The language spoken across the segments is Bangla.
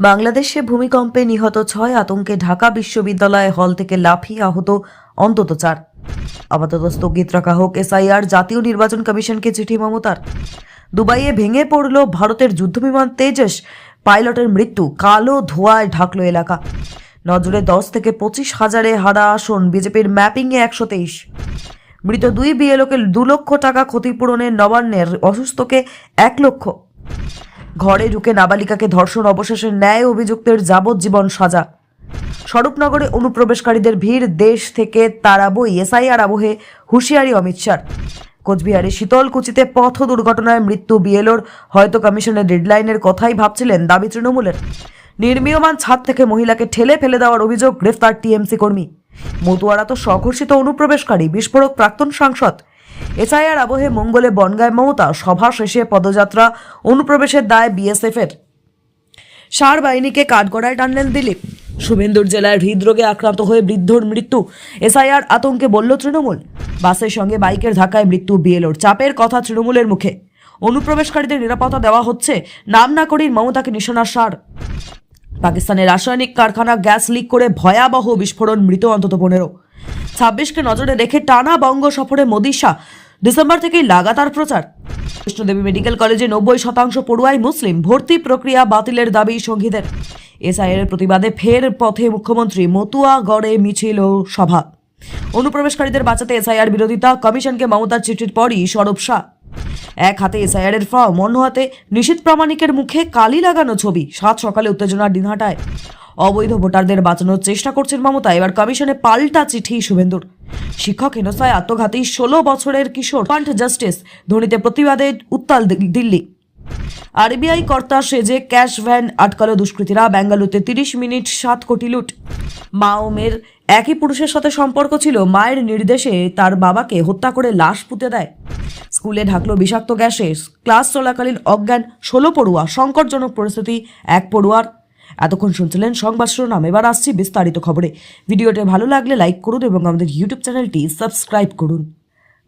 বাংলাদেশে ভূমিকম্পে নিহত 6, আতঙ্কে ঢাকা বিশ্ববিদ্যালয় হল থেকে লাফিয়ে আহত অন্তত 4। আপাতত স্থগিত রাখা হোক এসআইআর, জাতীয় নির্বাচন কমিশনকে চিঠি মমতার। দুবাইয়ে ভেঙে পড়ল ভারতের যুদ্ধবিমান তেজস, পাইলটের মৃত্যু, কালো ধোঁয়ায় ঢাকলো এলাকা। নজরে 10 থেকে 25 হাজারে হারা আসন, বিজেপির ম্যাপিংয়ে 123। মৃত 2 বিএলওকে 2 লক্ষ টাকা ক্ষতিপূরণের নবান্নের, অসুস্থকে 1 লক্ষ। ঘরে ঢুকে নাবালিকাকে ধর্ষণ, অবশেষে ন্যায় অভিযুক্তের যাবজ্জীবন সাজা। স্বরূপনগরে অনুপ্রবেশকারীদের ভিড়, দেশ থেকে তাড়াবই এসআইআর আবহে হুঁশিয়ারি অমিত শাহর। কোচবিহারের শীতলকুচিতে পথ দুর্ঘটনায় মৃত্যু বিএলওর, হয়তো কমিশনের ডেডলাইনের কথাই ভাবছিলেন, দাবি তৃণমূলের। নির্মীয়মান ছাদ থেকে মহিলাকে ঠেলে ফেলে দেওয়ার অভিযোগ, গ্রেফতার টিএমসি কর্মী। মতুয়ারা তো স্বঘোষিত অনুপ্রবেশকারী, বিস্ফোরক প্রাক্তন সাংসদ। এসআইআর আবহে মঙ্গলে বনগায় মমতা, সভা শেষে পদযাত্রা, অনুপ্রবেশের দায় বিএসএফের। সার বাহিনীকে কাঠগড়ায় টানলেন দিলীপ। শুভেন্দুর জেলায় হৃদরোগে আক্রান্ত হয়ে বৃদ্ধর মৃত্যু, এসআইআর আতঙ্কে বলল তৃণমূল। বাসের সঙ্গে বাইকের ধাক্কায় মৃত্যু বিএলওর, চাপের কথা তৃণমূলের মুখে। অনুপ্রবেশকারীদের নিরাপত্তা দেওয়া হচ্ছে, নাম না করেই মমতাকে নিশানার সার। পাকিস্তানের রাসায়নিক কারখানা গ্যাস লিক করে ভয়াবহ বিস্ফোরণ, মৃত অন্তত 15। 26কে নজরে রেখে টানা বঙ্গ সফরে মোদি শাহ, ডিসেম্বর থেকেই লাগাতার প্রচার। কৃষ্ণদেবী মেডিকেল কলেজে 90% পড়ুয়াই মুসলিম, ভর্তি প্রক্রিয়া বাতিলের দাবি সঙ্গীদের। এসআইআর প্রতিবাদে ফের পথে মুখ্যমন্ত্রী, মতুয়াগড়ে মিছিল ও সভা। অনুপ্রবেশকারীদের বাঁচাতে এসআইআর বিরোধিতা, কমিশনকে মমতার চিঠির পরই সরব শাহ। এক হাতে এসআইআর এর ফর্ম, অন্য হাতে নিশীথ প্রামাণিকের মুখে কালি লাগানো ছবি। 7 সকালে উত্তেজনার দিনহাটায়। অবৈধ ভোটারদের বাঁচানোর চেষ্টা করছেন মমতা, এবার কমিশনে পাল্টা চিঠি শুভেন্দুর। শিক্ষক হেনস্থায় আত্মঘাতী 16 বছরের কিশোর, ওয়ান্ট জাস্টিস, ধ্বনিতে প্রতিবাদে উত্তাল দিল্লি। আরবিআই কর্তা সেজে ক্যাশ ভ্যান আটকালো দুষ্কৃতীরা, বেঙ্গালুরুতে 30 মিনিট 7 কোটি লুট। মা ও মেয়ের একই পুরুষের সাথে সম্পর্ক ছিল, মায়ের নির্দেশে তার বাবাকে হত্যা করে লাশ পুঁতে দেয়। স্কুলে ঢাকলো বিষাক্ত গ্যাসে, ক্লাস চলাকালীন অজ্ঞান 16 পড়ুয়া, সংকটজনক পরিস্থিতি 1 পড়ুয়ার। এতক্ষণ শুনছিলেন সংবাদ শিরোনাম, এবার আসছি বিস্তারিত খবরে। ভিডিওটি ভালো লাগলে লাইক করুন এবং আমাদের ইউটিউব চ্যানেলটি সাবস্ক্রাইব করুন।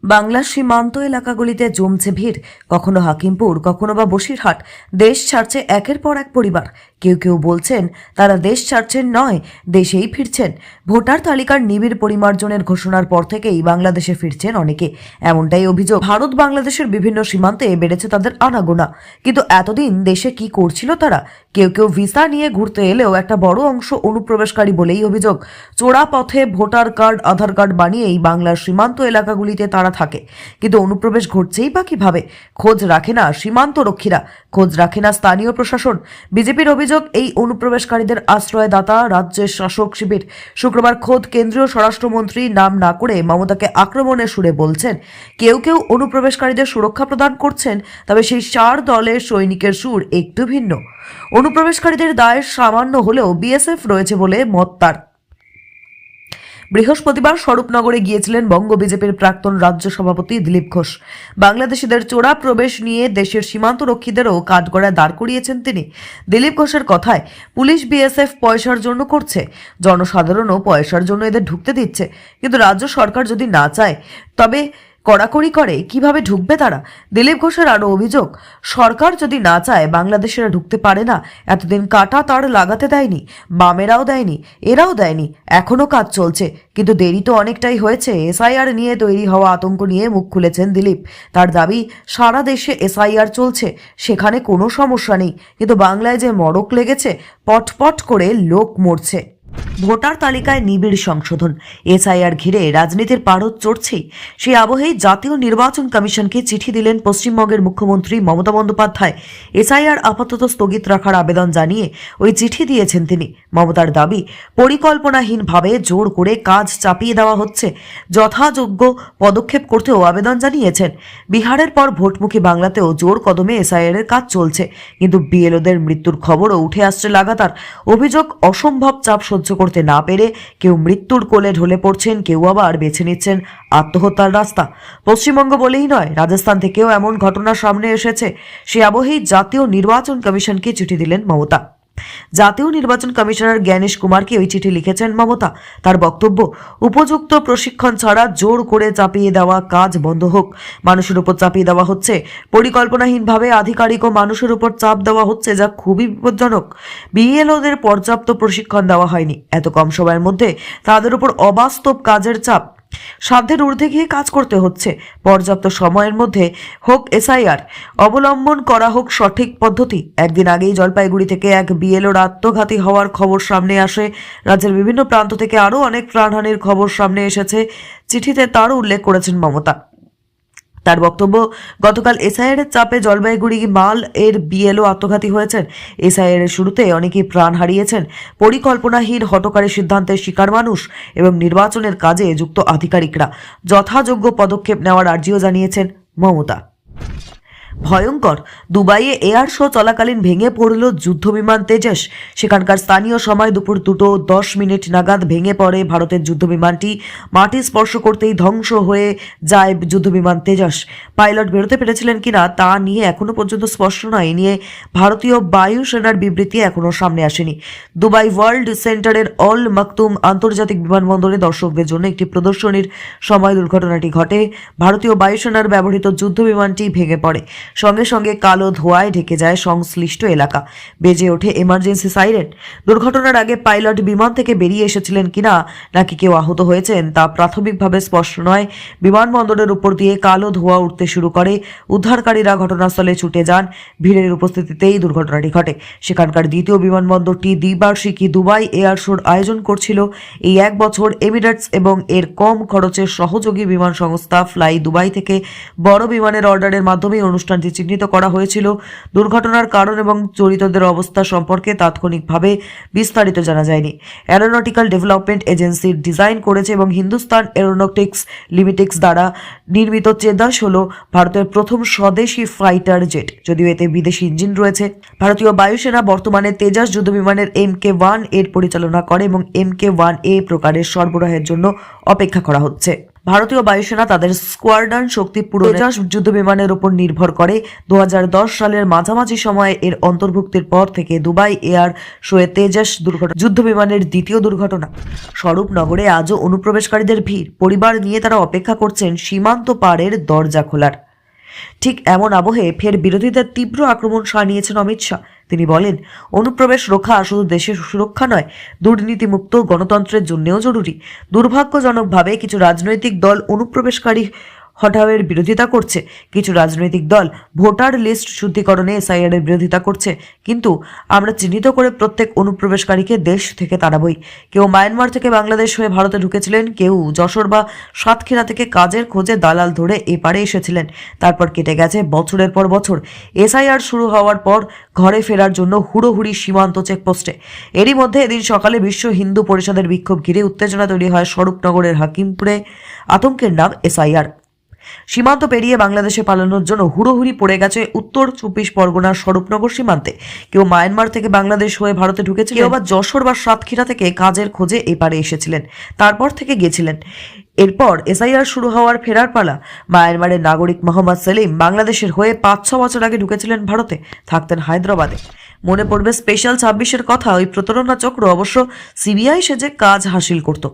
বাংলার সীমান্ত এলাকাগুলিতে জমছে ভিড়, কখনো হাকিমপুর, কখনো বা বসিরহাট। দেশ ছাড়ছে একের পর এক পরিবার। কেউ কেউ বলছেন তারা দেশ ছাড়ছেন নয়, দেশেই ফিরছেন। ভোটার তালিকার নিবিড় পরিমার্জনের ঘোষণার পর থেকেই বাংলাদেশে ফিরছেন অনেকে, এমনটাই অভিযোগ। ভারত বাংলাদেশের বিভিন্ন সীমান্তে বেড়েছে তাদের আনাগোনা, কিন্তু এতদিন দেশে কি করছিল তারা? কেউ কেউ ভিসা নিয়ে ঘুরতে এলেও একটা বড় অংশ অনুপ্রবেশকারী বলেই অভিযোগ। চোরা পথে ভোটার কার্ড, আধার কার্ড বানিয়েই বাংলার সীমান্ত এলাকাগুলিতে তারা থাকে, কিন্তু অনুপ্রবেশ ঘটছেই বা কিভাবে? খোঁজ রাখে না সীমান্ত রক্ষীরা, খোঁজ রাখে না স্থানীয় প্রশাসন। বিজেপির অভিযোগ, এই অনুপ্রবেশকারীদের আশ্রয়দাতা রাজ্যের শাসক শিবির। শুক্রবার খোদ কেন্দ্রীয় স্বরাষ্ট্রমন্ত্রী নাম না করে মমতাকে আক্রমণের সুরে বলছেন, কেউ কেউ অনুপ্রবেশকারীদের সুরক্ষা প্রদান করছেন, তবে সেই 4 দলের সৈনিকের সুর একটু ভিন্ন। অনুপ্রবেশকারীদের দায় সামান্য হলেও বিএসএফ রয়েছে বলে মত তার। বৃহস্পতিবার স্বরূপনগরে গিয়েছিলেন বঙ্গ বিজেপির প্রাক্তন রাজ্য সভাপতি দিলীপ ঘোষ। বাংলাদেশিদের চোরা প্রবেশ নিয়ে দেশের সীমান্ত রক্ষীদেরও কাঠগড়ায় দাঁড় করিয়েছেন তিনি। দিলীপ ঘোষের কথায়, পুলিশ বিএসএফ পয়সার জন্য করছে, জনসাধারণও পয়সার জন্য এদের ঢুকতে দিচ্ছে, কিন্তু রাজ্য সরকার যদি না চায় তবে কড়াকড়ি করে কিভাবে ঢুকবে তারা? দিলীপ ঘোষের আরও অভিযোগ, সরকার যদি না চায় বাংলাদেশিরা ঢুকতে পারে না। এতদিন কাটা তার লাগাতে দেয়নি, বামেরাও দেয়নি, এরাও দেয়নি, এখনও কাজ চলছে, কিন্তু দেরি তো অনেকটাই হয়েছে। এসআইআর নিয়ে তৈরি হওয়া আতঙ্ক নিয়ে মুখ খুলেছেন দিলীপ। তার দাবি, সারা দেশে এসআইআর চলছে, সেখানে কোনো সমস্যা নেই, কিন্তু বাংলায় যে মড়ক লেগেছে, পটপট করে লোক মরছে। ভোটার তালিকায় নিবিড় সংশোধন, এসআইআর ঘিরে রাজনীতির পারদ চড়ছেই। সেই আবহেই জাতীয় নির্বাচন কমিশনকে চিঠি দিলেন পশ্চিমবঙ্গের মুখ্যমন্ত্রী মমতা বন্দ্যোপাধ্যায়। এসআইআর আপাতত স্থগিত রাখার আবেদন জানিয়ে ওই চিঠি দিয়েছেন তিনি। মমতার দাবি, পরিকল্পনাহীনভাবে জোর করে কাজ চাপিয়ে দেওয়া হচ্ছে, যথাযোগ্য পদক্ষেপ করতেও আবেদন জানিয়েছেন। বিহারের পর ভোটমুখী বাংলাতেও জোর কদমে এসআইআর এর কাজ চলছে, কিন্তু বিএলওদের মৃত্যুর খবরও উঠে আসছে লাগাতার। অভিযোগ, অসম্ভব চাপ সহ্য করতে না পেরে কেউ মৃত্যুর কোলে ঢলে পড়ছেন, কেউ আবার বেছে নিচ্ছেন আত্মহত্যার রাস্তা। পশ্চিমবঙ্গ বলেই নয়, রাজস্থান থেকেও এমন ঘটনা সামনে এসেছে। সে আবহেই জাতীয় নির্বাচন কমিশনকে চিঠি দিলেন মমতা। জাতীয় নির্বাচন কমিশনার জ্ঞানেশ কুমারকে ওই চিঠি লিখেছেন মমতা। তার বক্তব্য, উপযুক্ত প্রশিক্ষণ ছাড়া জোর করে চাপিয়ে দেওয়া কাজ বন্ধ হোক। মানুষের উপর চাপিয়ে দেওয়া হচ্ছে, পরিকল্পনাহীনভাবে আধিকারিক ও মানুষের উপর চাপ দেওয়া হচ্ছে, যা খুবই বিপজ্জনক। বিএলওদের পর্যাপ্ত প্রশিক্ষণ দেওয়া হয়নি। এত কম সময়ের মধ্যে তাদের উপর অবাস্তব কাজের চাপ, সাধ্যের ঊর্ধ্বে গিয়ে কাজ করতে হচ্ছে। পর্যাপ্ত সময়ের মধ্যে হোক এসআইআর, অবলম্বন করা হোক সঠিক পদ্ধতি। একদিন আগেই জলপাইগুড়ি থেকে এক বিএলওর আত্মঘাতী হওয়ার খবর সামনে আসে। রাজ্যের বিভিন্ন প্রান্ত থেকে আরও অনেক প্রাণহানির খবর সামনে এসেছে। চিঠিতে তারও উল্লেখ করেছেন মমতা। তার বক্তব্য, গতকাল এসআইআর এর চাপে জলপাইগুড়ি মাল এর বিএলও আত্মঘাতী হয়েছেন। এসআইআর এর শুরুতে অনেকেই প্রাণ হারিয়েছেন। পরিকল্পনাহীন হঠকারী সিদ্ধান্তের শিকার মানুষ এবং নির্বাচনের কাজে যুক্ত আধিকারিকরা। যথাযোগ্য পদক্ষেপ নেওয়ার আর্জিও জানিয়েছেন মমতা। ভয়ঙ্কর, দুবাইয়ে এয়ার শো চলাকালীন ভেঙে পড়ল যুদ্ধবিমান তেজস। সেখানকার স্থানীয় সময় দুপুর 2:10 নাগাদ ভেঙে পড়ে ভারতের যুদ্ধবিমানটি। মাটি স্পর্শ করতেই ধ্বংস হয়ে যায় যুদ্ধবিমান তেজস। পাইলট বেরোতে পেরেছিলেন কিনা তা নিয়ে এখনো পর্যন্ত স্পষ্ট নয়। এ নিয়ে ভারতীয় বায়ুসেনার বিবৃতি এখনো সামনে আসেনি। দুবাই ওয়ার্ল্ড সেন্টারের অল মাকতুম আন্তর্জাতিক বিমানবন্দরে দর্শকদের জন্য একটি প্রদর্শনীর সময় দুর্ঘটনাটি ঘটে। ভারতীয় বায়ুসেনার ব্যবহৃত যুদ্ধবিমানটি ভেঙে পড়ে। সঙ্গে সঙ্গে কালো ধোঁয়ায় ঢেকে যায় সংশ্লিষ্ট এলাকা। বেজে ওঠে এমার্জেন্সি সাইরেন। দুর্ঘটনার আগে পাইলট বিমান থেকে বেরিয়ে এসেছিলেন কিনা নাকি কেউ আহত হয়েছেন তা প্রাথমিকভাবে স্পষ্ট নয়। বিমানবন্দরের উপর দিয়ে কালো ধোঁয়া উঠতে শুরু করে। উদ্ধারকারীরা ঘটনাস্থলে ছুটে যান। ভিড়ের উপস্থিতিতেই দুর্ঘটনাটি ঘটে। সেখানকার দ্বিতীয় বিমানবন্দরটি দ্বিবার্ষিকী দুবাই এয়ার শোর আয়োজন করছিল। এই এক বছর এমিরেটস এবং এর কম খরচের সহযোগী বিমান সংস্থা ফ্লাই দুবাই থেকে বড় বিমানের অর্ডারের মাধ্যমে অনুষ্ঠানটি চিহ্নিত করা হয়েছিল। দুর্ঘটনার কারণ এবং জড়িতদের অবস্থা সম্পর্কে তাৎক্ষণিকভাবে বিস্তারিত জানা যায়নি। অ্যারোনটিক্যাল ডেভেলপমেন্ট এজেন্সি ডিজাইন করেছে এবং হিন্দুস্তান এরোনটিক্স লিমিটেড দ্বারা নির্মিত তেজস হল ভারতের প্রথম স্বদেশী ফাইটার জেট। যদিও এতে বিদেশি ইঞ্জিন রয়েছে। ভারতীয় বায়ুসেনা বর্তমানে তেজস যুদ্ধবিমানের MK-1 এর পরিচালনা করে এবং MK-1A প্রকারের সরবরাহের জন্য অপেক্ষা করা হচ্ছে। ভারতীয় বায়ুসেনা তাদের স্কোয়াড্রন শক্তি পুরো তেজস যুদ্ধবিমানের উপর নির্ভর করে। 2010 সালের মাঝামাঝি সময়ে এর অন্তর্ভুক্তির পর থেকে দুবাই এয়ার শোয়ে তেজস যুদ্ধবিমানের দ্বিতীয় দুর্ঘটনা। স্বরূপনগরে আজও অনুপ্রবেশকারীদের ভিড়। পরিবার নিয়ে তারা অপেক্ষা করছেন সীমান্ত পারের দরজা খোলার। ঠিক এমন আবহে ফের বিরোধীদের তীব্র আক্রমণ শানিয়েছেন অমিত শাহ। তিনি বলেন, অনুপ্রবেশ রক্ষা শুধু দেশের সুরক্ষা নয়, দুর্নীতিমুক্ত গণতন্ত্রের জন্যও জরুরি। দুর্ভাগ্যজনকভাবে কিছু রাজনৈতিক দল অনুপ্রবেশকারী হটাওয়ের বিরোধিতা করছে। কিছু রাজনৈতিক দল ভোটার লিস্ট শুদ্ধিকরণে এসআইআর এর বিরোধিতা করছে। কিন্তু আমরা চিহ্নিত করে প্রত্যেক অনুপ্রবেশকারীকে দেশ থেকে তাড়াবই। কেউ মায়ানমার থেকে বাংলাদেশ হয়ে ভারতে ঢুকেছিলেন, কেউ যশোর বা সাতক্ষীরা থেকে কাজের খোঁজে দালাল ধরে এপারে এসেছিলেন। তারপর কেটে গেছে বছরের পর বছর। এসআইআর শুরু হওয়ার পর ঘরে ফেরার জন্য হুড়োহুড়ি সীমান্ত চেকপোস্টে। এরই মধ্যে এদিন সকালে বিশ্ব হিন্দু পরিষদের বিক্ষোভ ঘিরে উত্তেজনা তৈরি হয় স্বরূপনগরের হাকিমপুরে। আতঙ্কের নাম এসআইআর। সীমান্ত পেরিয়ে বাংলাদেশে পালানোর জন্য হুড়োহুড়ি পড়ে গেছে উত্তর 24 পরগনার স্বরূপনগর সীমান্তে। কেউ মায়ানমার থেকে বাংলাদেশ হয়ে ভারতে ঢুকেছিলেন, কেউ আবার যশোর বা সাতক্ষীরা থেকে কাজের খোঁজে এপারে এসেছিলেন, তারপর থেকে গেছিলেন। এরপর এসআইআর শুরু হওয়ার ফেরার পালা। মায়ানমারের নাগরিক মোহাম্মদ সেলিম বাংলাদেশের হয়ে 5-6 বছর আগে ঢুকেছিলেন ভারতে, থাকতেন হায়দ্রাবাদে। মনে পড়বে স্পেশাল 26-এর কথা। ওই প্রতারণা চক্র অবশ্য সিবিআই সেজে কাজ হাসিল করত।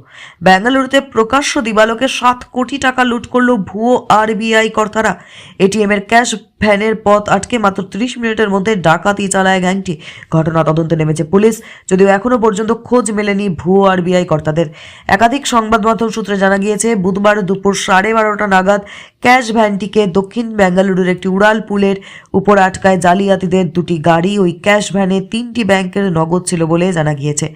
বেঙ্গালুরুতে প্রকাশ্য দিবালোকে 7 কোটি টাকা লুট করল ভুয়ো আরবিআই কর্তারা। এটিএম এর ক্যাশ ভ্যানের পথ আটকে মাত্র 30 মিনিটের মধ্যে ডাকাতি চালায় গ্যাংটি। ঘটনা তদন্তে নেমেছে পুলিশ, যদিও এখনো পর্যন্ত খোঁজ মেলেনি ভুয়ো আরবিআই কর্তাদের। একাধিক সংবাদ মাধ্যম সূত্রে জানা গিয়েছে, বুধবার দুপুর 12:30 নাগাদ ক্যাশ ভ্যানটিকে দক্ষিণ বেঙ্গালুরুর একটি উড়াল পুলের উপর আটকায় জালিয়াতিদের দুটি গাড়ি। ওই ক্যাশ ভ্যানে 3টি ব্যাংকের নগদ ছিল বলে জানা গিয়েছে।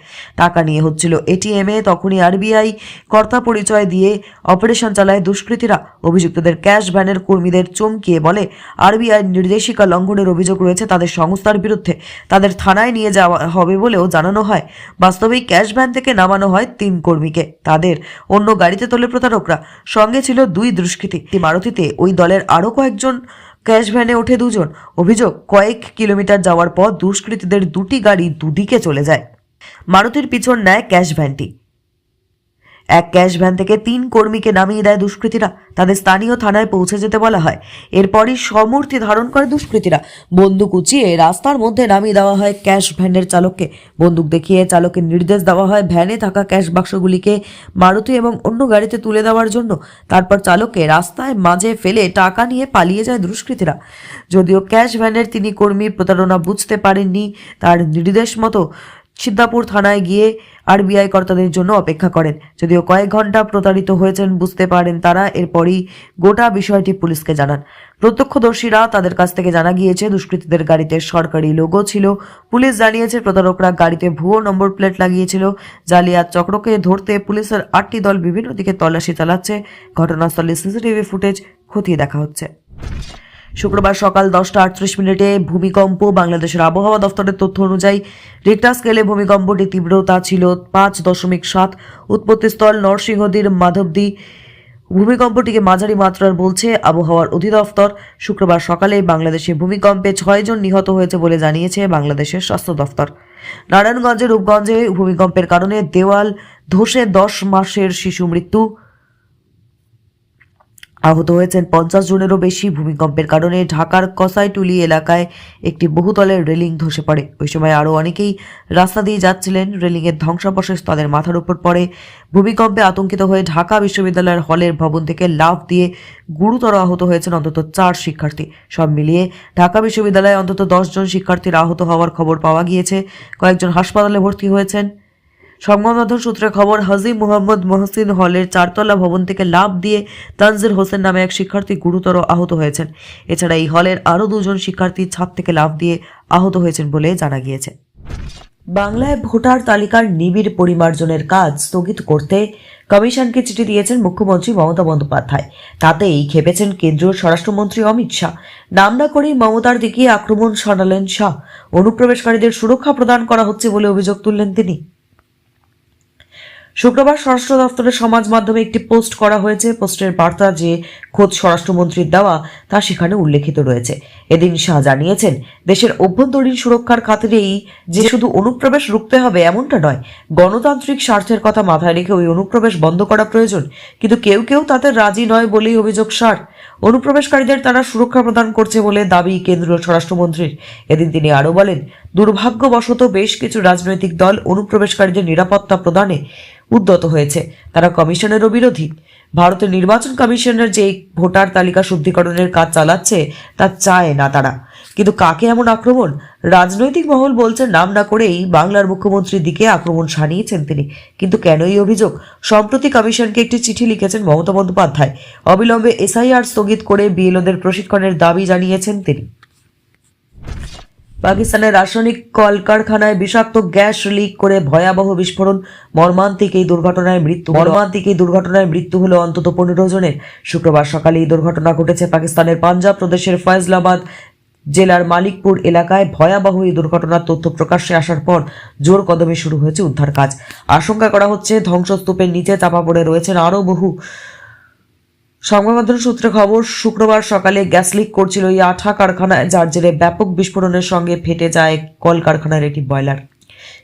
টাকা নিয়ে হচ্ছিল এটিএমে। তখনই আরবিআই কর্তা পরিচয় দিয়ে অপারেশন চালায় দুষ্কৃতীরা। অভিযুক্তদের ক্যাশ ভ্যানের কর্মীদের চমকিয়ে বলে আরবিআই নির্দেশিকা লঙ্ঘনের অভিযোগ রয়েছে তাদের সংস্থার বিরুদ্ধে। তাদের থানায় নিয়ে যাওয়া হবে বলেও জানানো হয়। বাস্তবেই ক্যাশ ভ্যান থেকে নামানো হয় 3 কর্মীকে। তাদের অন্য গাড়িতে তোলে প্রতারকরা। সঙ্গে ছিল 2 দুষ্কৃতী। মারুতিতে ওই দলের আরও কয়েকজন। ক্যাশ ভ্যানে ওঠে 2 জন। অভিযোগ, কয়েক কিলোমিটার যাওয়ার পর দুষ্কৃতীদের 2টি গাড়ি দুদিকে চলে যায়। মারুতির পিছন নেয় ক্যাশ ভ্যানটি। এক ক্যাশ ভ্যান থেকে 3 কর্মীকে নামিয়ে দেয় দুষ্কৃতীরা। তাদের স্থানীয় থানায় পৌঁছে যেতে বলা হয়। এরপরই সমূর্তি ধারণ করে দুষ্কৃতীরা। বন্দুক উঁচিয়ে রাস্তার মধ্যে নামিয়ে দেওয়া হয় ক্যাশ ভ্যানের চালককে। বন্দুক দেখিয়ে চালকের নির্দেশ দেওয়া হয় ভ্যানে থাকা ক্যাশ বাক্সগুলিকে মারুতি এবং অন্য গাড়িতে তুলে দেওয়ার জন্য। তারপর চালককে রাস্তায় মাঝে ফেলে টাকা নিয়ে পালিয়ে যায় দুষ্কৃতীরা। যদিও ক্যাশ ভ্যানের তিনি কর্মী প্রতারণা বুঝতে পারেননি, তার নির্দেশ মতো সিদ্ধাপুর থানায় গিয়ে আরবিআই কর্তাদের জন্য অপেক্ষা করেন। যদিও কয়েক ঘন্টা প্রতারিত হয়েছেন বুঝতে পারেন তারা। এরপরই গোটা বিষয়টি পুলিশকে জানান। প্রত্যক্ষদর্শীরা তাদের কাছ থেকে জানা গিয়েছে দুষ্কৃতীদের গাড়িতে সরকারি লোগো ছিল। পুলিশ জানিয়েছে প্রতারকরা গাড়িতে ভুয়ো নম্বর প্লেট লাগিয়েছিল। জালিয়াত চক্রকে ধরতে পুলিশের 8টি দল বিভিন্ন দিকে তল্লাশি চালাচ্ছে। ঘটনাস্থলে সিসিটিভি ফুটেজ খতিয়ে দেখা হচ্ছে। শুক্রবার সকাল 10:38 ভূমিকম্প। বাংলাদেশের আবহাওয়া দফতরের তথ্য অনুযায়ী রিক্টার স্কেলে ভূমিকম্পটির তীব্রতা ছিল 5.7। উৎপত্তিস্থল নরসিংদীর মাধবদী। ভূমিকম্পটিকে মাঝারি মাত্রার বলছে আবহাওয়ার অধিদপ্তর। শুক্রবার সকালে বাংলাদেশে ভূমিকম্পে 6 জন নিহত হয়েছে বলে জানিয়েছে বাংলাদেশের স্বাস্থ্য দফতর। নারায়ণগঞ্জের রূপগঞ্জে ভূমিকম্পের কারণে দেওয়াল ধসে 10 মাসের শিশু মৃত্যু। আহত হয়েছেন 50 জনেরও বেশি। ভূমিকম্পের কারণে ঢাকার কসাইটুলি এলাকায় একটি বহুতলের রেলিং ধসে পড়ে। ওই সময় আরও অনেকেই রাস্তা দিয়ে যাচ্ছিলেন। রেলিংয়ের ধ্বংসাবশেষ তাদের মাথার উপর পড়ে। ভূমিকম্পে আতঙ্কিত হয়ে ঢাকা বিশ্ববিদ্যালয়ের হলের ভবন থেকে লাফ দিয়ে গুরুতর আহত হয়েছেন অন্তত 4 শিক্ষার্থী। সব মিলিয়ে ঢাকা বিশ্ববিদ্যালয়ে অন্তত 10 জন শিক্ষার্থীর আহত হওয়ার খবর পাওয়া গিয়েছে। কয়েকজন হাসপাতালে ভর্তি হয়েছেন। সংবাদ মাধ্যম সূত্রে খবর, হাজী মোহাম্মদ মহসিন হলের 4তলা ভবন থেকে লাফ দিয়ে তানজির হোসেন নামে এক শিক্ষার্থী গুরুতর আহত হয়েছেন। এছাড়া এই হলের আরও 2 জন শিক্ষার্থী ছাদ থেকে লাফ দিয়ে আহত হয়েছেন বলে জানা গিয়েছে। বাংলায় ভোটার তালিকার নিবিড় পরিমার্জনের কাজ স্থগিত করতে কমিশনকে চিঠি দিয়েছেন মুখ্যমন্ত্রী মমতা বন্দ্যোপাধ্যায়। তাতেই খেপেছেন কেন্দ্রীয় স্বরাষ্ট্রমন্ত্রী অমিত শাহ। নাম না করেই মমতার দিকে আক্রমণ শানালেন শাহ। অনুপ্রবেশকারীদের সুরক্ষা প্রদান করা হচ্ছে বলে অভিযোগ তুললেন তিনি। শুক্রবার স্বরাষ্ট্র দফতরের সমাজ মাধ্যমে একটি পোস্ট করা হয়েছে। পোস্টের বার্তা যে খোদ স্বরাষ্ট্রমন্ত্রীর দেওয়া তা সেখানে উল্লেখিত রয়েছে। এদিন শাহ জানিয়েছেন, দেশের অভ্যন্তরীণ সুরক্ষার খাতিরেই যে শুধু অনুপ্রবেশ রুখতে হবে এমনটা নয়, গণতান্ত্রিক স্বার্থের কথা মাথায় রেখে ওই অনুপ্রবেশ বন্ধ করা প্রয়োজন। কিন্তু কেউ কেউ তাতে রাজি নয় বলেই অভিযোগ শাহর। অনুপ্রবেশকারীদের তারা সুরক্ষা প্রদান করছে বলে দাবি কেন্দ্রীয় স্বরাষ্ট্রমন্ত্রীর। এদিন তিনি আরও বলেন, দুর্ভাগ্যবশত বেশ কিছু রাজনৈতিক দল অনুপ্রবেশকারীদের নিরাপত্তা প্রদানে উদ্যত হয়েছে। তারা কমিশনেরও বিরোধী। ভারতের নির্বাচন কমিশনের যে ভোটার তালিকা শুদ্ধিকরণের কাজ চালাচ্ছে তা চায় না তারা। কিন্তু কাকে এমন আক্রমণ? রাজনৈতিক মহল বলছে নাম না করেই বাংলার মুখ্যমন্ত্রীর দিকে আক্রমণ শানিয়েছেন তিনি। কিন্তু কেন এই অভিযোগ? সম্প্রতি কমিশনকে একটি চিঠি লিখেছেন মমতা বন্দ্যোপাধ্যায়। অবিলম্বে এসআইআর স্থগিত করে বিএলওদের প্রশিক্ষণের দাবি জানিয়েছেন তিনি। পাকিস্তানের রাসায়নিক কলকারখানায় বিষাক্ত গ্যাস লিক করে ভয়াবহ বিস্ফোরণ। মর্মান্তিক এই দুর্ঘটনায় মৃত্যু হলো অন্তত 15 জনের। শুক্রবার সকালে এই দুর্ঘটনা ঘটেছে পাকিস্তানের পাঞ্জাব প্রদেশের ফয়জলাবাদ জেলার মালিকপুর এলাকায়। ভয়াবহ এই দুর্ঘটনার তথ্য প্রকাশ্যে আসার পর জোর কদমে শুরু হয়েছে উদ্ধার কাজ। আশঙ্কা করা হচ্ছে ধ্বংসস্তূপের নিচে চাপা পড়ে রয়েছেন আরও বহু। সংবাদ মাধ্যম সূত্রে খবর, শুক্রবার সকালে গ্যাস লিক করছিল এই আঠা কারখানায়, যার জেরে ব্যাপক বিস্ফোরণের সঙ্গে ফেটে যায় কলকারখানার একটি বয়লার।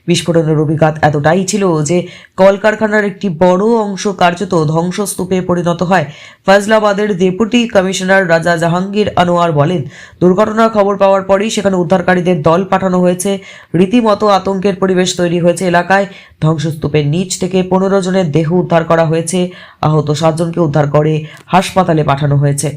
বিস্ফোরণের অভিঘাত এতটাই ছিল যে কলকারখানার একটি বড় অংশ কার্যত ধ্বংসস্তূপে পরিণত হয়। ফয়জলাবাদের ডেপুটি কমিশনার রাজা জাহাঙ্গীর আনোয়ার বলেন, দুর্ঘটনার খবর পাওয়ার পরই সেখানে উদ্ধারকারীদের দল পাঠানো হয়েছে। রীতিমতো আতঙ্কের পরিবেশ তৈরি হয়েছে এলাকায়। ধ্বংসস্তূপের নিচ থেকে 15 জনের দেহ উদ্ধার করা হয়েছে। আহত 7 জনকে উদ্ধার করে হাসপাতালে পাঠানো হয়েছে।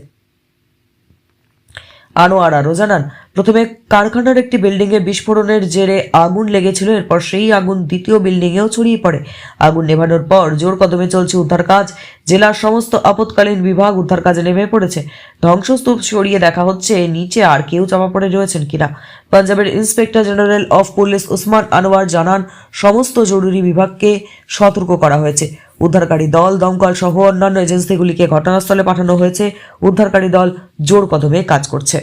আনোয়ার আরও জানান, প্রথমে কারখানার একটি বিল্ডিংয়ে বিস্ফোরণের জেরে আগুন লেগেছিল। এরপর সেই আগুন দ্বিতীয় বিল্ডিংয়েও ছড়িয়ে পড়ে। আগুন নেভানোর পর জোর কদমে চলছে উদ্ধার কাজ। জেলার সমস্ত আপৎকালীন বিভাগ উদ্ধার কাজে নেমে পড়েছে। ধ্বংসস্তূপ সরিয়ে দেখা হচ্ছে নিচে আর কেউ চাপা পড়ে রয়েছেন কিনা। পাঞ্জাবের inspector general of police Usman Anwar জানান, সমস্ত জরুরি বিভাগকে সতর্ক করা হয়েছে। উদ্ধারকারী দল, দমকল সহ অন্যান্য এজেন্সিগুলিকে ঘটনাস্থলে পাঠানো হয়েছে। উদ্ধারকারী দল জোর কদমে কাজ করছে।